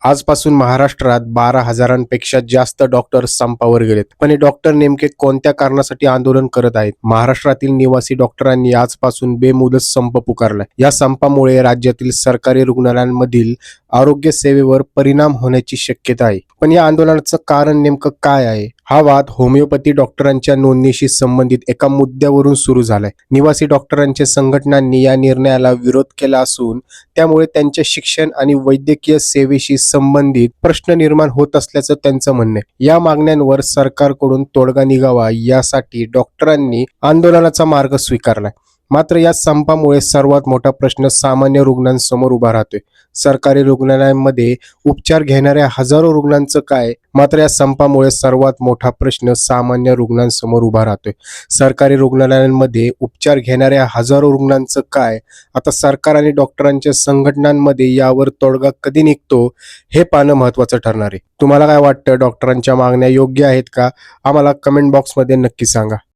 आजपासून महाराष्ट्रात 12,000पेक्षा जास्त डॉक्टर संपावर गेलेत. पण हे डॉक्टर नेमके कोणत्या कारणासाठी आंदोलन करत आहेत? महाराष्ट्रातील निवासी डॉक्टरांनी आजपासून बेमुदत संप पुकारलाय. या संपामुळे राज्यातील सरकारी रुग्णालयांमधील आरोग्य सेवेवर परिणाम होण्याची शक्यता आहे. पण या आंदोलनाचं कारण नेमकं काय आहे? हा वाद होमिओपॅथी डॉक्टरांच्या नोंदणीशी संबंधित एका मुद्द्यावरून सुरू झालाय. निवासी डॉक्टरांच्या संघटनांनी या निर्णयाला विरोध केला असून त्यामुळे त्यांच्या शिक्षण आणि वैद्यकीय सेवेशी संबंधित प्रश्न निर्माण होत असल्याचं त्यांचं म्हणणं आहे. या मागण्यांवर सरकारकडून तोडगा निघावा यासाठी डॉक्टरांनी आंदोलनाचा मार्ग स्वीकारलाय. मात्र या संपामुळे सर्वात मोठा प्रश्न सामान्य रुग्णांसमोर उभा राहतोय. सरकारी रुग्णालयांमध्ये उपचार घेणाऱ्या हजारो रुग्णांचं काय? मात्र या संपामुळे सर्वात मोठा प्रश्न सामान्य रुग्णांसमोर उभा राहतोय. सरकारी रुग्णालयांमध्ये उपचार घेणाऱ्या हजारो रुग्णांचं काय? आता सरकार आणि डॉक्टरांच्या संघटनांमध्ये यावर तोडगा कधी निघतो हे पाहणं महत्त्वाचं ठरणार आहे. तुम्हाला काय वाटतं? डॉक्टरांच्या मागण्या योग्य आहेत का? आम्हाला कमेंट बॉक्समध्ये नक्की सांगा.